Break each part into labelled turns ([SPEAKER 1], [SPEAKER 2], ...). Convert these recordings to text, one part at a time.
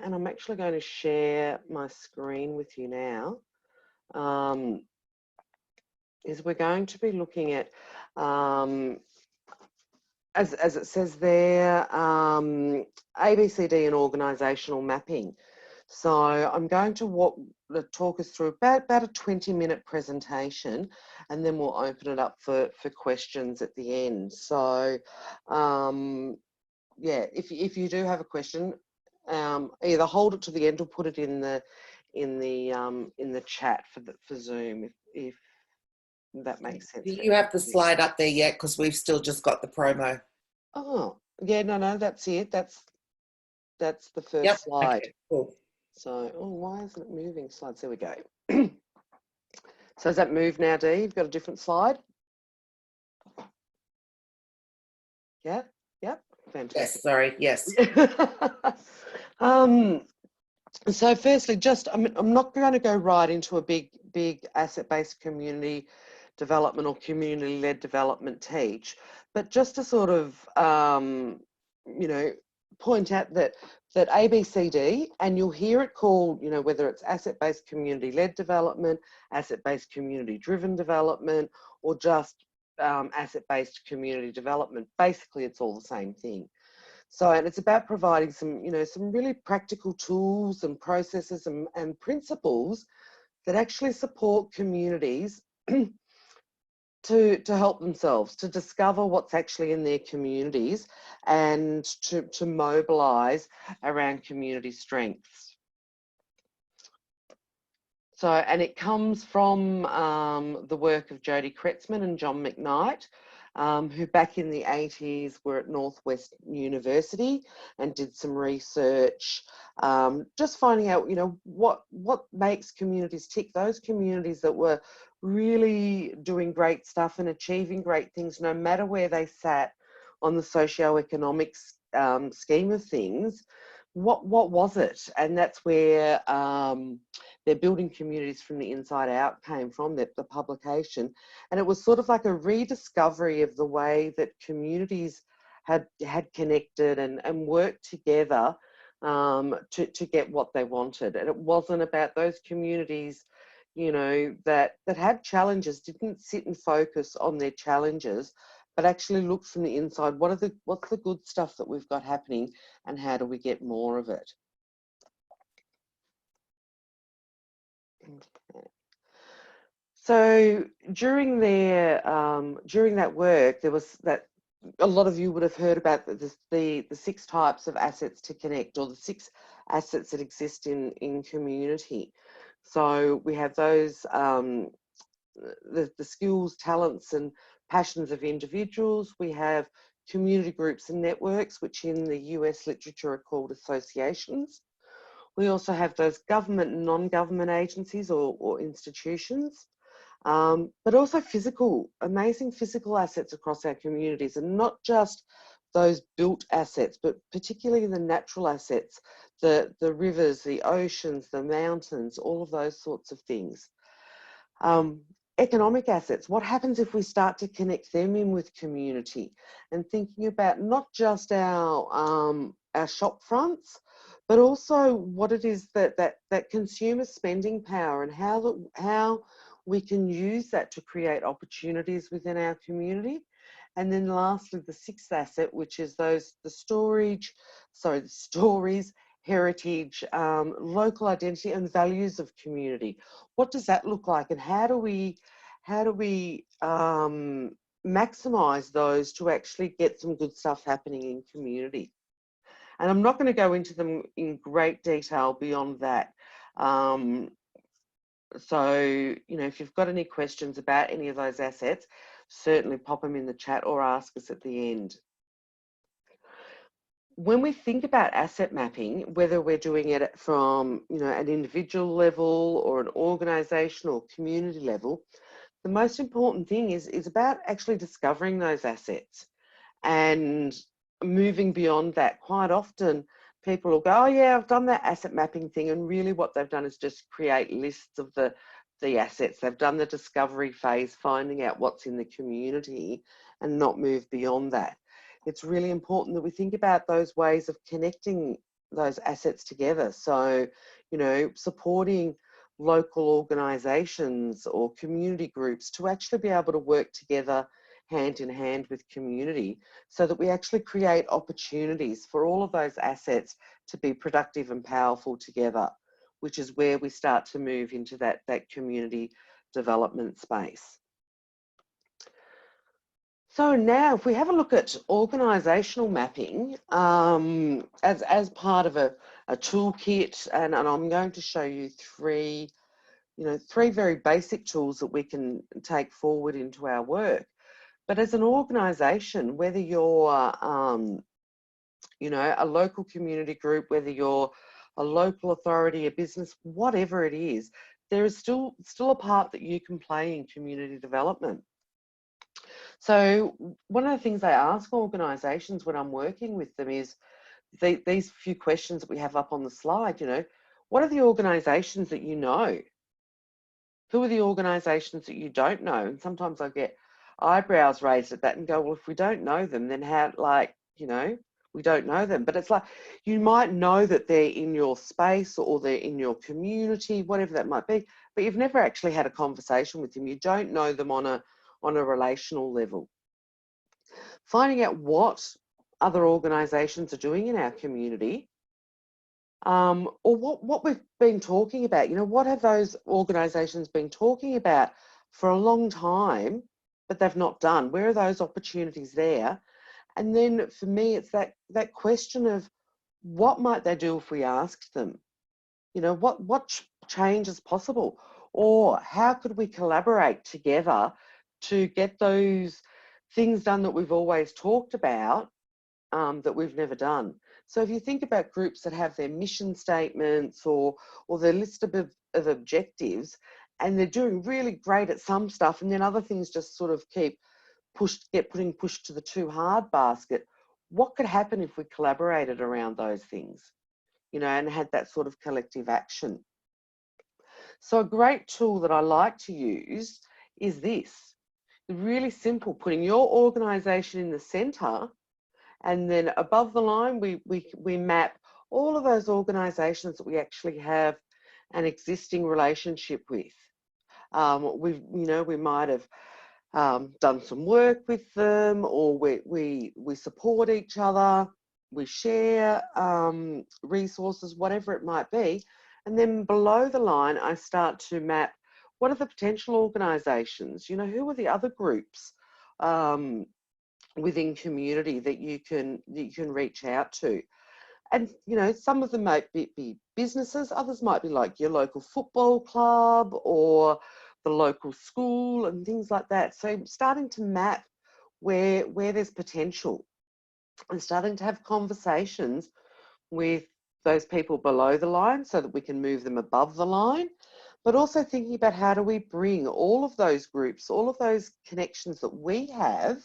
[SPEAKER 1] and I'm actually going to share my screen with you now, is we're going to be looking at, as it says there, ABCD and Organisational Mapping. So I'm going to talk us through about a 20-minute presentation, and then we'll open it up for questions at the end. So yeah, if you do have a question, either hold it to the end or put it in the chat for Zoom if that makes sense.
[SPEAKER 2] Do you have the slide up there yet? Because we've still just got the promo.
[SPEAKER 1] Oh yeah, no, that's it. That's the first slide.
[SPEAKER 2] Okay, cool.
[SPEAKER 1] So, oh, why isn't it moving? Slides, there we go. So has that moved now, Dee? You've got a different slide? Yeah, yep, fantastic.
[SPEAKER 2] Yes, sorry, yes.
[SPEAKER 1] So firstly, I'm not going to go right into a big asset-based community development or community-led development teach, but just to sort of, you know, point out that ABCD, and you'll hear it called, you know, whether it's asset-based community-led development, asset-based community-driven development, or just asset-based community development. Basically, it's all the same thing. So, and it's about providing some, you know, some really practical tools and processes and principles that actually support communities to help themselves, to discover what's actually in their communities and to mobilise around community strengths. So, and it comes from the work of Jody Kretzmann and John McKnight, who back in the 80s were at Northwest University and did some research, just finding out, you know, what makes communities tick, those communities that were really doing great stuff and achieving great things, no matter where they sat on the socio-economic scheme of things. What was it? And that's where their Building Communities from the Inside Out came from, the publication. And it was sort of like a rediscovery of the way that communities had connected and worked together to get what they wanted. And it wasn't about those communities, you know, that had challenges, didn't sit and focus on their challenges, but actually look from the inside. What's the good stuff that we've got happening, and how do we get more of it? Okay. So during that work, there was that a lot of you would have heard about the 6 types of assets to connect, or the 6 assets that exist in community. So we have those the skills, talents, and passions of individuals. We have community groups and networks, which in the US literature are called associations. We also have those government and non-government agencies or institutions, but also amazing physical assets across our communities, and not just those built assets, but particularly the natural assets, the rivers, the oceans, the mountains, all of those sorts of things. Economic assets, what happens if we start to connect them in with community, and thinking about not just our shop fronts, but also what it is that consumer spending power, and how we can use that to create opportunities within our community. And then lastly, the 6th asset, which is the stories, heritage, local identity, and values of community. What does that look like, and how do we maximise those to actually get some good stuff happening in community? And I'm not going to go into them in great detail beyond that. So, you know, if you've got any questions about any of those assets, certainly pop them in the chat or ask us at the end. When we think about asset mapping, whether we're doing it from, you know, an individual level or an organisation or community level, the most important thing is about actually discovering those assets and moving beyond that. Quite often people will go, oh yeah, I've done that asset mapping thing, and really what they've done is just create lists of the assets. They've done the discovery phase, finding out what's in the community, and not move beyond that. It's really important that we think about those ways of connecting those assets together. So, you know, supporting local organisations or community groups to actually be able to work together hand in hand with community, so that we actually create opportunities for all of those assets to be productive and powerful together, which is where we start to move into that community development space. So now if we have a look at organisational mapping as part of a toolkit, and I'm going to show you three very basic tools that we can take forward into our work. But as an organisation, whether you're you know, a local community group, whether you're a local authority, a business, whatever it is, there is still a part that you can play in community development. So one of the things I ask organisations when I'm working with them is these few questions that we have up on the slide. You know, what are the organisations that you know? Who are the organisations that you don't know? And sometimes I get eyebrows raised at that and go, well, if we don't know them, then how, like, you know, we don't know them. But it's like, you might know that they're in your space or they're in your community, whatever that might be, but you've never actually had a conversation with them. You don't know them on a relational level. Finding out what other organisations are doing in our community, or what we've been talking about. You know, what have those organisations been talking about for a long time, but they've not done? Where are those opportunities there? And then for me, it's that question of what might they do if we asked them? You know, what change is possible? Or how could we collaborate together to get those things done that we've always talked about, that we've never done? So if you think about groups that have their mission statements or their list of objectives, and they're doing really great at some stuff, and then other things just sort of get pushed to the too hard basket, what could happen if we collaborated around those things, you know, and had that sort of collective action? So a great tool that I like to use is this. Really simple, putting your organisation in the centre, and then above the line, we map all of those organisations that we actually have an existing relationship with. We might have done some work with them, or we support each other, we share resources, whatever it might be. And then below the line, I start to map what are the potential organisations, you know, who are the other groups within community that you can reach out to. And, you know, some of them might be businesses, others might be like your local football club or the local school and things like that. So starting to map where there's potential and starting to have conversations with those people below the line so that we can move them above the line, but also thinking about how do we bring all of those groups, all of those connections that we have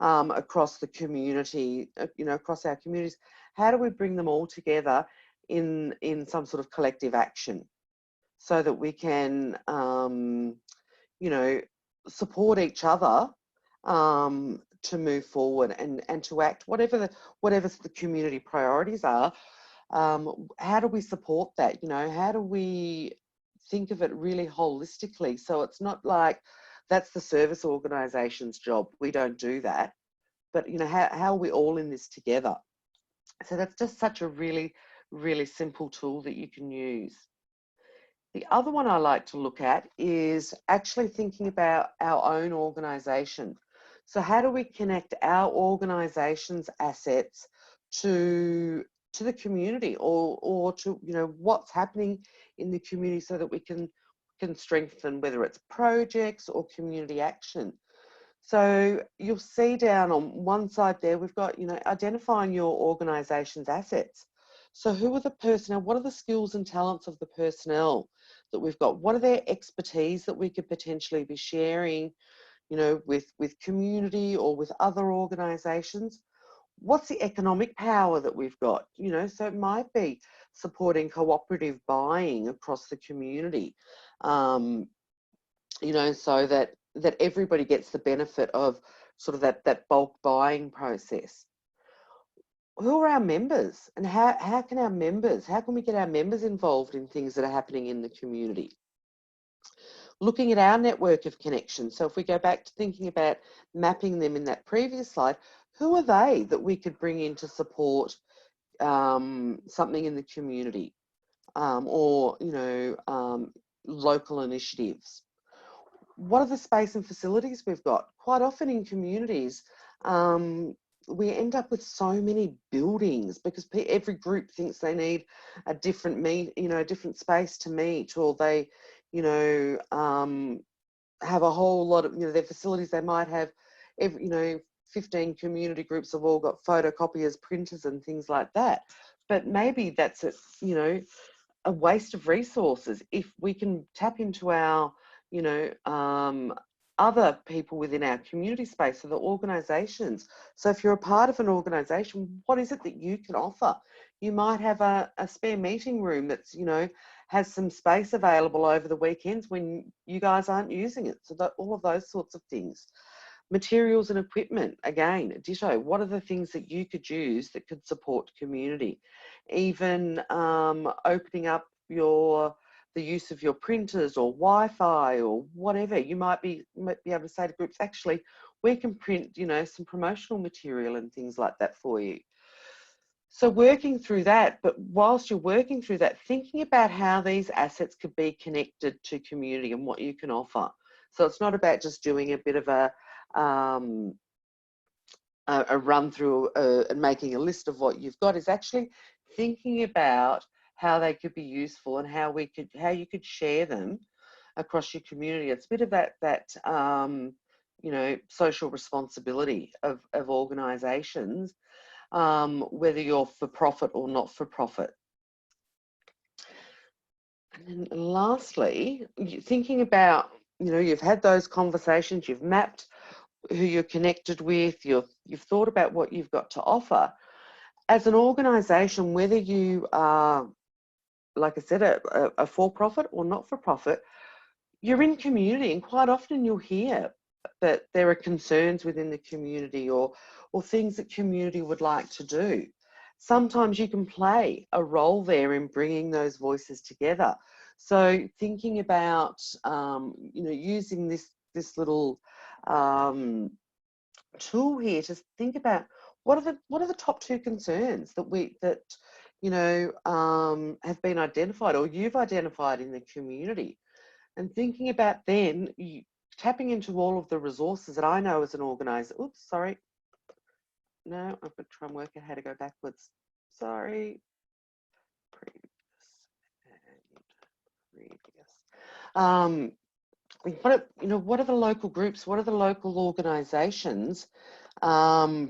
[SPEAKER 1] across the community, you know, across our communities, how do we bring them all together in some sort of collective action so that we can, you know, support each other to move forward and to act, whatever the community priorities are. How do we support that? You know, how do we think of it really holistically? So it's not like that's the service organisation's job. We don't do that. But, you know, how are we all in this together? So that's just such a really, really simple tool that you can use. The other one I like to look at is actually thinking about our own organisation. So how do we connect our organisation's assets to the community or to, you know, what's happening in the community so that we can strengthen, whether it's projects or community action. So you'll see down on one side there, we've got, you know, identifying your organisation's assets. So who are the personnel? What are the skills and talents of the personnel that we've got? What are their expertise that we could potentially be sharing, you know, with community or with other organisations? What's the economic power that we've got? You know, so it might be supporting cooperative buying across the community, you know, so that everybody gets the benefit of sort of that bulk buying process. who are our members, and how can our members, how can we get our members involved in things that are happening in the community? Looking at our network of connections. So if we go back to thinking about mapping them in that previous slide, who are they that we could bring in to support something in the community, or, you know, local initiatives? What are the space and facilities we've got? Quite often in communities, we end up with so many buildings because every group thinks they need a different different space to meet, or they, you know, have a whole lot of, you know, their facilities. They might have 15 community groups have all got photocopiers, printers, and things like that. But maybe that's a waste of resources. If we can tap into our, other people within our community space, so the organisations. So if you're a part of an organisation, what is it that you can offer? You might have a spare meeting room that's, has some space available over the weekends when you guys aren't using it. So that all of those sorts of things. Materials and equipment, again, ditto. What are the things that you could use that could support community? Even opening up the use of your printers or Wi-Fi or whatever. You might be able to say to groups, actually, we can print, some promotional material and things like that for you. So working through that, but whilst you're working through that, thinking about how these assets could be connected to community and what you can offer. So it's not about just doing a bit of a run through and making a list of what you've got. Is actually thinking about how they could be useful and how you could share them across your community. It's a bit of that social responsibility of organisations, whether you're for profit or not for profit. And then lastly, thinking about, you've had those conversations, you've mapped who you're connected with, you've thought about what you've got to offer. As an organisation, whether you are, like I said, a for-profit or not-for-profit, you're in community, and quite often you'll hear that there are concerns within the community or things that community would like to do. Sometimes you can play a role there in bringing those voices together. So thinking about, using this little tool here to think about what are the top two concerns that have been identified or you've identified in the community, and thinking about then tapping into all of the resources that I know as an organizer. Oops, sorry. No, I've got to try and work out how to go backwards. Sorry. Previous. What are the local groups? What are the local organisations,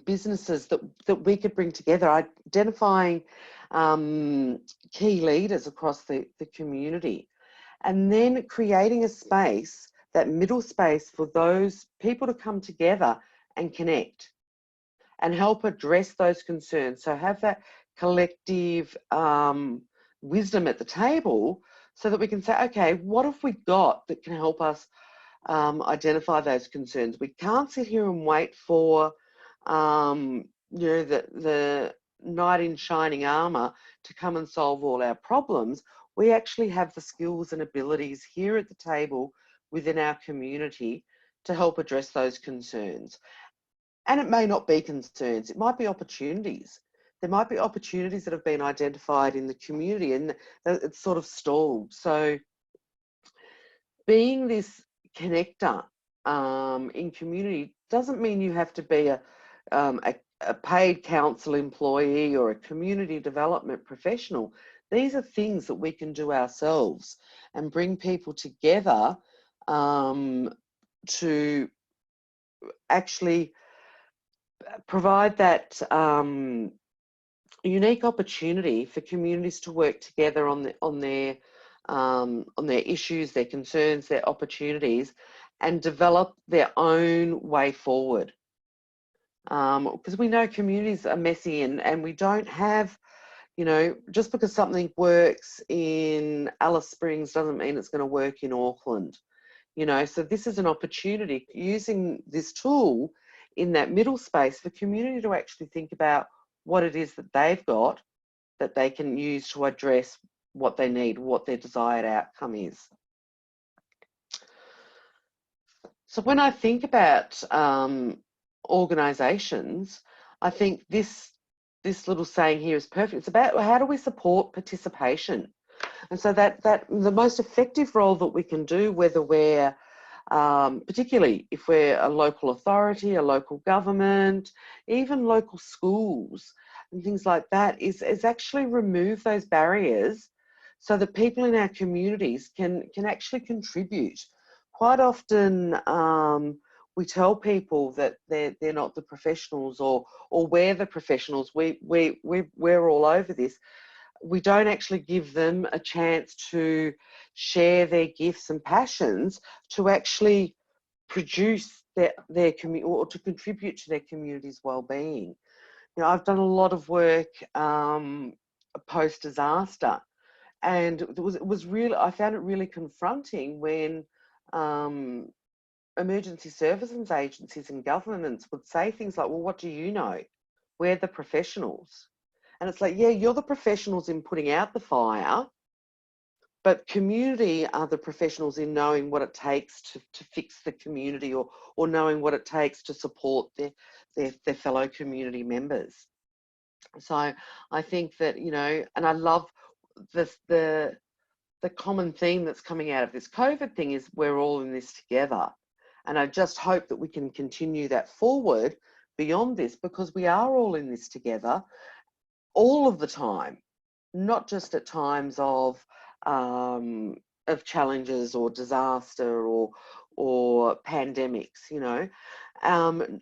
[SPEAKER 1] businesses that we could bring together, identifying key leaders across the community, and then creating a space, that middle space for those people to come together and connect and help address those concerns. So have that collective wisdom at the table so that we can say, okay, what have we got that can help us identify those concerns? We can't sit here and wait for the knight in shining armour to come and solve all our problems. We actually have the skills and abilities here at the table within our community to help address those concerns. And it may not be concerns, it might be opportunities. There might be opportunities that have been identified in the community and it's sort of stalled. So being this connector in community doesn't mean you have to be a paid council employee or a community development professional. These are things that we can do ourselves and bring people together to actually provide that unique opportunity for communities to work together on their issues, their concerns, their opportunities, and develop their own way forward. Because we know communities are messy and we don't have, just because something works in Alice Springs doesn't mean it's going to work in Auckland. So this is an opportunity using this tool in that middle space for community to actually think about what it is that they've got that they can use to address what they need, what their desired outcome is. So when I think about organisations, I think this little saying here is perfect. It's about how do we support participation. And so that the most effective role that we can do, whether we're, particularly if we're a local authority, a local government, even local schools and things like that, is actually remove those barriers so that people in our communities can actually contribute. Quite often we tell people that they're not the professionals, or we're the professionals. We're all over this. We don't actually give them a chance to share their gifts and passions to actually produce their community, or to contribute to their community's well-being. You know, I've done a lot of work post-disaster, and it was really, I found it really confronting when emergency services agencies and governments would say things like, well, what do you know? We're the professionals. And it's like, yeah, you're the professionals in putting out the fire, but community are the professionals in knowing what it takes to fix the community, or knowing what it takes to support their fellow community members. So I think that, you know, and I love the common theme that's coming out of this COVID thing is we're all in this together. And I just hope that we can continue that forward beyond this, because we are all in this together all of the time, not just at times of challenges or disaster or pandemics, you know.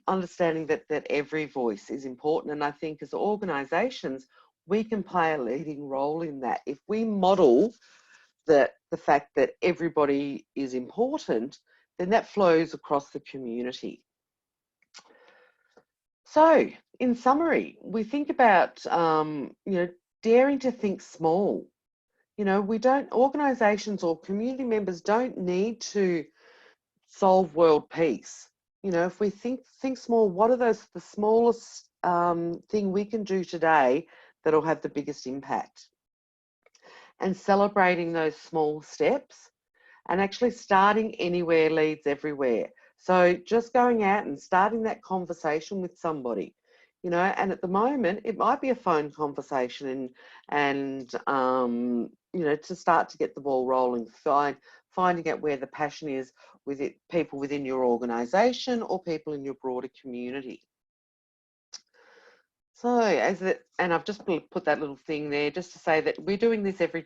[SPEAKER 1] Understanding that every voice is important. And I think as organisations, we can play a leading role in that. If we model the fact that everybody is important, then that flows across the community. So, in summary, we think about, you know, daring to think small. You know, organisations or community members don't need to solve world peace. You know, if we think small, what are the smallest thing we can do today that'll have the biggest impact? And celebrating those small steps, and actually starting anywhere leads everywhere. So just going out and starting that conversation with somebody, you know, and at the moment it might be a phone conversation, and you know, to start to get the ball rolling, finding out where the passion is with it, people within your organisation or people in your broader community. So and I've just put that little thing there just to say that we're doing this every